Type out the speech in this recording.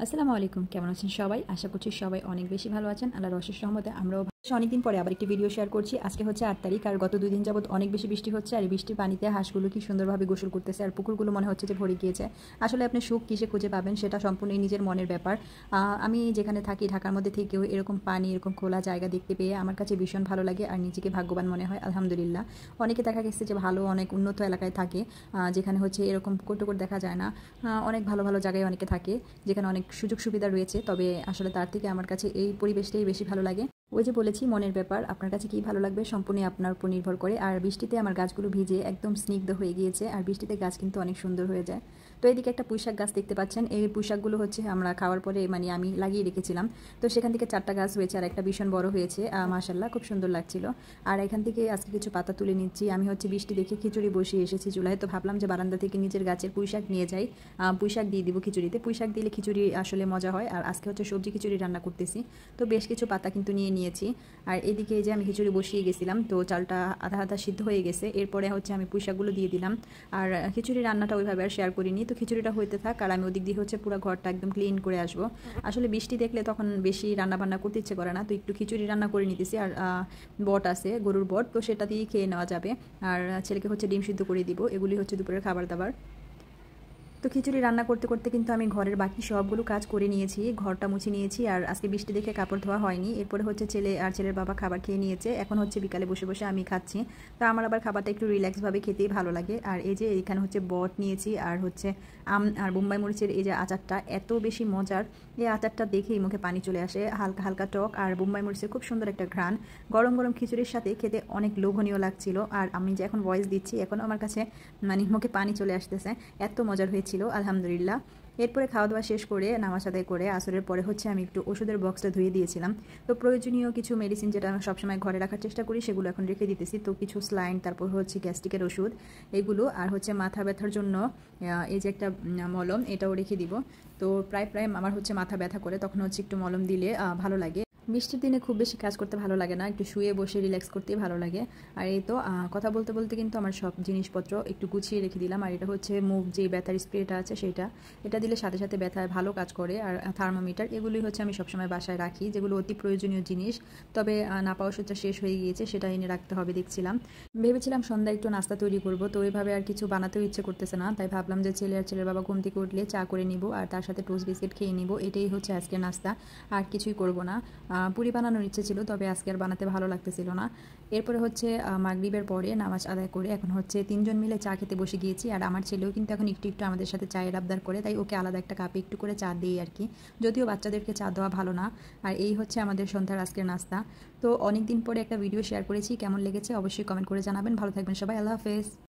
আসসালামু আলাইকুম, কেমন আছেন সবাই? আশা করছি সবাই অনেক বেশি ভালো আছেন। আল্লাহর অশেষ রহমতে আমরাও অনেকদিন পরে আবার একটি ভিডিও শেয়ার করছি। আজকে হচ্ছে 8 তারিখ, আর গত 2 দিন যাবত অনেক বেশি বৃষ্টি হচ্ছে। আর এই বৃষ্টির পানিতে হাঁসগুলো কি সুন্দরভাবে গোসল করতেছে, আর পুকুরগুলো মনে হচ্ছে যে ভরে গিয়েছে। আসলে আপনি সুখ কিসে খুঁজে পাবেন সেটা সম্পূর্ণই নিজের মনের ব্যাপার। আমি যেখানে থাকি ঢাকার মধ্যে থেকেও এরকম পানি, এরকম খোলা জায়গা দেখতে পেয়ে আমার কাছে ভীষণ ভালো লাগে আর নিজেকে ভাগ্যবান মনে হয়, আলহামদুলিল্লাহ। অনেকে দেখা গেছে যে ভালো অনেক উন্নত এলাকায় থাকে, যেখানে হচ্ছে এরকম পুকুর টুকুর দেখা যায় না। অনেক ভালো ভালো জায়গায় অনেকে থাকে যেখানে অনেক সুযোগ সুবিধা রয়েছে, তবে আসলে তার থেকে আমার কাছে এই পরিবেশটাই বেশি ভালো লাগে। ওই যে বলেছি মনের ব্যাপার, আপনার কাছে কি ভালো লাগবে সম্পূর্ণ আপনার উপর নির্ভর করে। আর বৃষ্টিতে আমার গাছগুলো ভিজে একদম স্নিগ্ধ হয়ে গিয়েছে, আর বৃষ্টিতে গাছ কিন্তু অনেক সুন্দর হয়ে যায়। তো এদিকে একটা পুঁইশাক গাছ দেখতে পাচ্ছেন, এই পুঁইশাকগুলো হচ্ছে আমরা খাওয়ার পরে আমি লাগিয়ে রেখেছিলাম। তো সেখান থেকে 4টা গাছ হয়েছে আর একটা ভীষণ বড় হয়েছে, মাশাল্লাহ খুব সুন্দর লাগছিল। আর এখান থেকে আজকে কিছু পাতা তুলে নিচ্ছি। আমি হচ্ছে বৃষ্টি দেখে খিচুড়ি বসিয়ে এসেছি চুলায়, তো ভাবলাম যে বারান্দা থেকে নিজের গাছের পুঁইশাক নিয়ে যাই, পুঁইশাক দিয়ে দিব খিচুড়িতে। পুঁইশাক দিলে খিচুড়ি আসলে মজা হয়। আর আজকে হচ্ছে সবজি খিচুড়ি রান্না করতেছি, তো বেশ কিছু পাতা কিন্তু নিয়ে নিয়েছি। আর এদিকে এই যে আমি খিচুড়ি বসিয়ে গেছিলাম, তো চালটা আধা আধা সিদ্ধ হয়ে গেছে। এরপরে হচ্ছে আমি পুঁইশাকগুলো দিয়ে দিলাম। আর খিচুড়ি রান্নাটা ওইভাবে আর শেয়ার করিনি, তো খিচুড়িটা হইতে থাক আর আমি ওদিক দিয়ে হচ্ছে পুরো ঘরটা একদম ক্লিন করে আসবো। আসলে বৃষ্টি দেখলে তখন বেশি রান্না বান্না করতে ইচ্ছে করে না, তো একটু খিচুড়ি রান্না করে নিতেছি। আর বট আছে, গরুর বট, তো সেটা দিয়েই খেয়ে নেওয়া যাবে। আর ছেলেকে হচ্ছে ডিম সিদ্ধ করে দিব। এগুলি হচ্ছে দুপুরের খাবার দাবার। তো খিচুড়ি রান্না করতে করতে কিন্তু আমি ঘরের বাকি সবগুলো কাজ করে নিয়েছি, ঘরটা মুছে নিয়েছি। আর আজকে বৃষ্টি দেখে কাপড় ধোয়া হয়নি। এরপরে হচ্ছে ছেলে আর ছেলের বাবা খাবার খেয়ে নিয়েছে, এখন হচ্ছে বিকালে বসে বসে আমি খাচ্ছি। তো আমার আবার খাবারটা একটু রিল্যাক্সভাবে খেতেই ভালো লাগে। আর এই যে এখানে হচ্ছে বট নিয়েছি, আর হচ্ছে আম আর বোম্বাই মরিচের এই যে আচারটা, এত বেশি মজার। এই আচারটা দেখেই মুখে পানি চলে আসে, হালকা হালকা টক আর বোম্বাই মরিচের খুব সুন্দর একটা ঘ্রাণ। গরম গরম খিচুড়ির সাথে খেতে অনেক লোভনীয় লাগছিল। আর আমি যে এখন ভয়েস দিচ্ছি, এখন আমার কাছে মুখে পানি চলে আসতেছে, এত মজার হয়েছিল আলহামদুলিল্লাহ। এরপরে খাওয়া দাওয়া শেষ করে নামাজ আদায় করে আসরের পরে হচ্ছে আমি একটু ওষুধের বক্সটা ধুয়ে দিয়েছিলাম। তো প্রয়োজনীয় কিছু মেডিসিন যেটা আমি সবসময় ঘরে রাখার চেষ্টা করি সেগুলো এখন রেখে দিতেছি। তো কিছু স্লাইন, তারপর হচ্ছে গ্যাস্ট্রিকের ওষুধ এগুলো, আর হচ্ছে মাথা ব্যথার জন্য এই যে একটা মলম, এটাও রেখে দিব। তো প্রায় প্রায় আমার হচ্ছে মাথা ব্যথা করে, তখন হচ্ছে একটু মলম দিলে ভালো লাগে। বৃষ্টির দিনে খুব বেশি কাজ করতে ভালো লাগে না, একটু শুয়ে বসে রিল্যাক্স করতেই ভালো লাগে। আর এই তো কথা বলতে বলতে কিন্তু আমার সব জিনিসপত্র একটু গুছিয়ে রেখে দিলাম। আর এটা হচ্ছে মুভ যে ব্যথার স্প্রেটা আছে সেটা, এটা দিলে সাথে সাথে ব্যথায় ভালো কাজ করে। আর থার্মোমিটার, এগুলি হচ্ছে আমি সবসময় বাসায় রাখি, যেগুলো অতি প্রয়োজনীয় জিনিস। তবে নাপা ওষুধটা শেষ হয়ে গিয়েছে, সেটা এনে রাখতে হবে দেখছিলাম। ভেবেছিলাম সন্ধ্যায় একটু নাস্তা তৈরি করব, তো ওইভাবে আর কিছু বানাতেও ইচ্ছে করতেছে না। তাই ভাবলাম যে ছেলে আর ছেলের বাবা ঘুম থেকে উঠলে চা করে নিব আর তার সাথে টোস্ট বিস্কিট খেয়ে নিব, এটাই হচ্ছে আজকের নাস্তা। আর কিছুই করব না। পুরি বানানোর ইচ্ছে ছিল, তবে আজকে আর বানাতে ভালো লাগতেছিল না। এরপরে হচ্ছে মাগরিবের পরে নামাজ আদায় করে এখন হচ্ছে 3জন মিলে চা খেতে বসে গিয়েছি। আর আমার ছেলেও কিন্তু এখন একটু একটু আমাদের সাথে চায়ের আবদার করে, তাই ওকে আলাদা একটা কাপে একটু করে চা দিই আর কি, যদিও বাচ্চাদেরকে চা দেওয়া ভালো না। আর এই হচ্ছে আমাদের সন্ধ্যার আজকের নাস্তা। তো অনেক দিন পরে একটা ভিডিও শেয়ার করেছি, কেমন লেগেছে অবশ্যই কমেন্ট করে জানাবেন। ভালো থাকবেন সবাই, আল্লাহ হাফেজ।